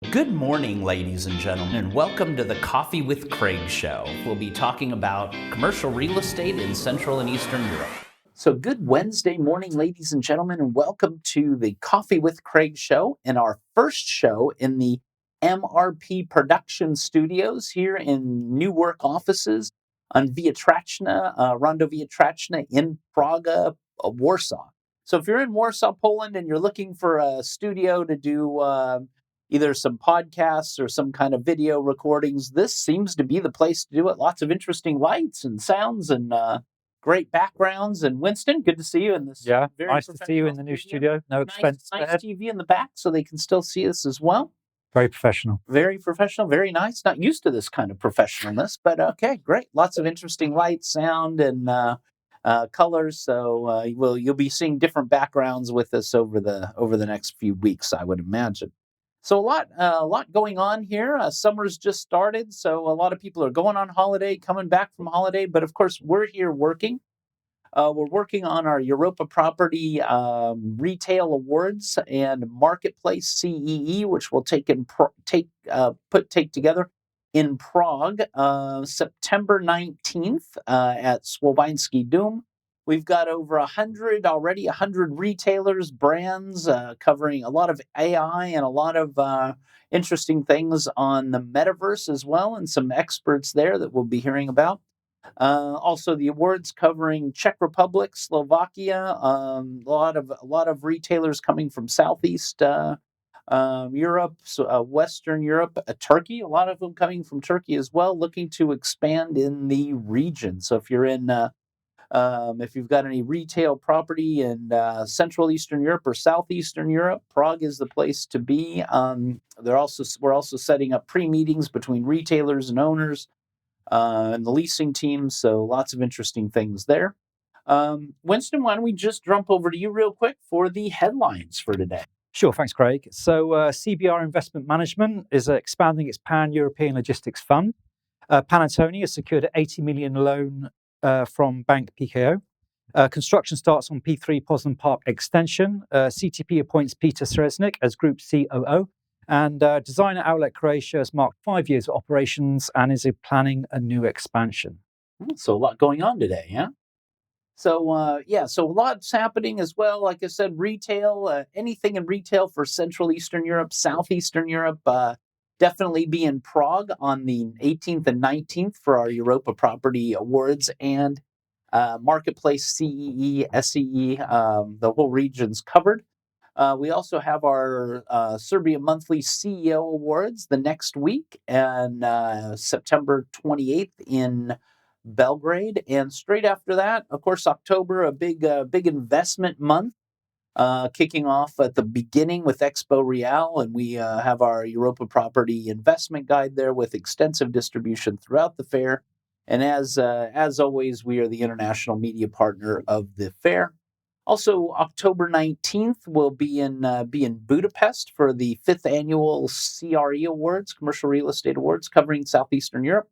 Good morning, ladies and gentlemen, and welcome to the Coffee with Craig show. We'll be talking about commercial real estate in Central and Eastern Europe. So good Wednesday morning, ladies and gentlemen, and welcome to the Coffee with Craig show and our first show in the MRP production studios here in Newark offices on Rondo Vietrachna in Prague, Warsaw. So if you're in Warsaw, Poland, and you're looking for a studio to do either some podcasts or some kind of video recordings, this seems to be the place to do it. Lots of interesting lights and sounds and great backgrounds. And Winston, good to see you in this. Yeah, nice to see you in the new studio. No expense Nice spared. TV in the back so they can still see us as well. Very professional. Very professional, very nice. Not used to this kind of professionalness, but okay, great. Lots of interesting light, sound, and colors. So you'll be seeing different backgrounds with us over the next few weeks, I would imagine. So a lot going on here. Summer's just started, so a lot of people are going on holiday, coming back from holiday. But of course, we're here working. We're working on our Europa Property Retail Awards and Marketplace CEE, which we'll take together in Prague, September 19th at Slovansky Dome. We've got over 100 retailers, brands, covering a lot of AI and a lot of interesting things on the metaverse as well, and some experts there that we'll be hearing about. Also, the awards covering Czech Republic, Slovakia, a lot of retailers coming from Southeast Europe, Western Europe, Turkey. A lot of them coming from Turkey as well, looking to expand in the region. So if you're in if you've got any retail property in Central Eastern Europe or Southeastern Europe, Prague is the place to be. We're also setting up pre-meetings between retailers and owners and the leasing team. So lots of interesting things there. Winston, why don't we just jump over to you real quick for the headlines for today? Sure, thanks, Craig. So CBR Investment Management is expanding its pan-European logistics fund. Panettone has secured an 80 million loan from Bank PKO. Construction starts on P3 Poznan Park extension. CTP appoints Peter Sresnik as Group COO. And Designer Outlet Croatia has marked 5 years of operations and is planning a new expansion. So a lot going on today, yeah? So, so lots happening as well. Like I said, retail, anything in retail for Central Eastern Europe, Southeastern Europe, definitely be in Prague on the 18th and 19th for our Europa Property Awards and Marketplace CEE, SEE. The whole region's covered. We also have our Serbia Monthly CEO Awards the next week, and September 28th in Belgrade. And straight after that, of course, October, a big investment month, kicking off at the beginning with Expo Real. And we have our Europa Property Investment Guide there with extensive distribution throughout the fair. And as always, we are the international media partner of the fair. Also, October 19th, we'll be in Budapest for the 5th annual CRE Awards, Commercial Real Estate Awards, covering Southeastern Europe.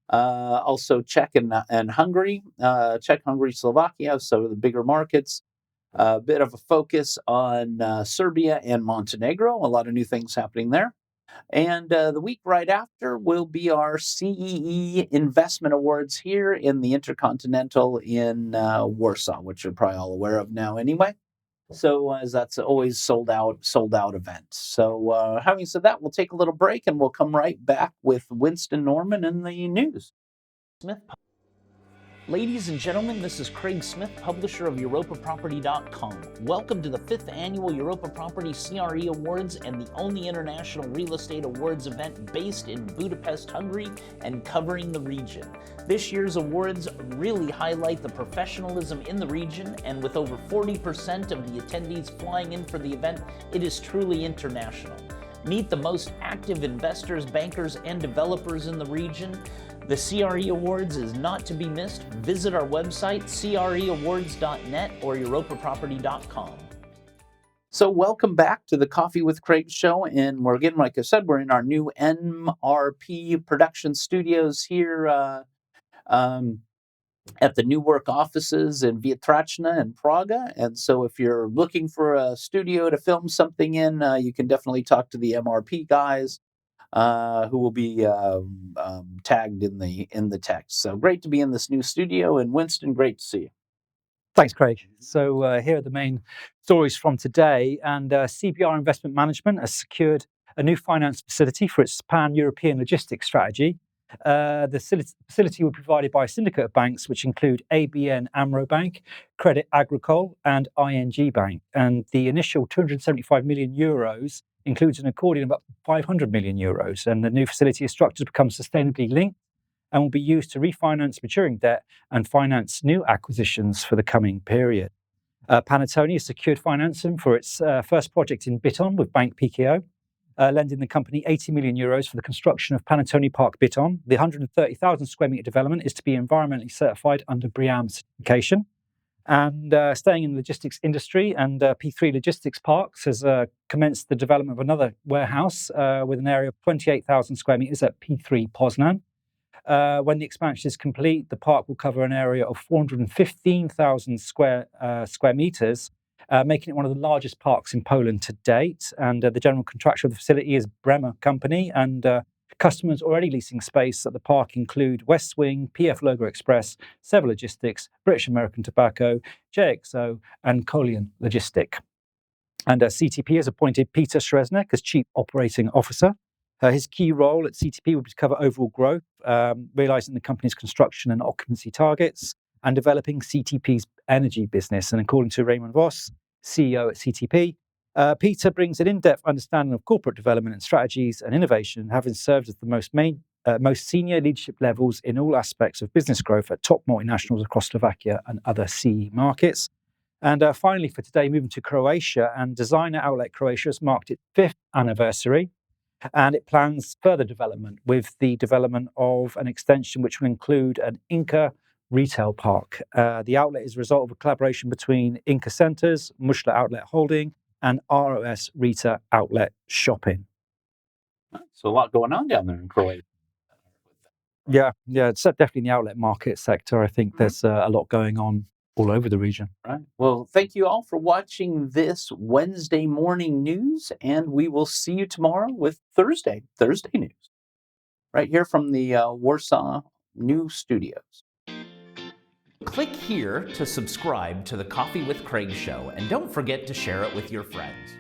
Also Czech and Hungary, Hungary, Slovakia, so the bigger markets. A bit of a focus on Serbia and Montenegro, a lot of new things happening there. And the week right after will be our CEE Investment Awards here in the InterContinental in Warsaw, which you're probably all aware of now anyway. So as that's always sold out event. So having said that, we'll take a little break and we'll come right back with Winston Norman and the news. Ladies and gentlemen, this is Craig Smith, publisher of EuropaProperty.com. Welcome to the 5th annual Europa Property CRE Awards and the only international real estate awards event based in Budapest, Hungary, and covering the region. This year's awards really highlight the professionalism in the region, and with over 40% of the attendees flying in for the event, it is truly international. Meet the most active investors, bankers, and developers in the region. The CRE Awards is not to be missed. Visit our website, creawards.net or EuropaProperty.com. So welcome back to the Coffee with Craig show. And we're again, like I said, we're in our new MRP production studios here at the new work offices in Vietrachna and Prague. And so if you're looking for a studio to film something in, you can definitely talk to the MRP guys who will be tagged in the text. So great to be in this new studio. And Winston, great to see you. Thanks, Craig. So here are the main stories from today. And CBR Investment Management has secured a new finance facility for its pan-European logistics strategy. The facility will be provided by a syndicate of banks, which include ABN AMRO Bank, Credit Agricole, and ING Bank. And the initial 275 million euros includes an accordion of up to 500 million euros. And the new facility is structured to become sustainably linked and will be used to refinance maturing debt and finance new acquisitions for the coming period. Panattoni has secured financing for its first project in Biton with Bank PKO, lending the company 80 million euros for the construction of Panattoni Park Biton. The 130,000 square metre development is to be environmentally certified under BREEAM certification. And staying in the logistics industry, and P3 Logistics Parks has commenced the development of another warehouse with an area of 28,000 square metres at P3 Poznan. When the expansion is complete, the park will cover an area of 415,000 square meters, making it one of the largest parks in Poland to date. And the general contractor of the facility is Bremer Company, and customers already leasing space at the park include West Wing, PF Logo Express, Sever Logistics, British American Tobacco, JXO, and Kolian Logistic. And CTP has appointed Peter Shreznek as Chief Operating Officer. His key role at CTP will be to cover overall growth, realising the company's construction and occupancy targets, and developing CTP's energy business. And according to Raymond Voss, CEO at CTP, Peter brings an in-depth understanding of corporate development and strategies and innovation, having served as the most senior leadership levels in all aspects of business growth at top multinationals across Slovakia and other CEE markets. And finally, for today, moving to Croatia, and Designer Outlet Croatia has marked its 5th anniversary. And it plans further development with the development of an extension which will include an Inca retail park. The outlet is a result of a collaboration between Inca Centres, Mushla Outlet Holding, and ROS Rita Outlet Shopping. So a lot going on down there in Croatia. Yeah, it's definitely in the outlet market sector. I think there's a lot going on all over the region. Right. Well, thank you all for watching this Wednesday morning news, and we will see you tomorrow with Thursday news, right here from the Warsaw New Studios. Click here to subscribe to the Coffee with Craig show, and don't forget to share it with your friends.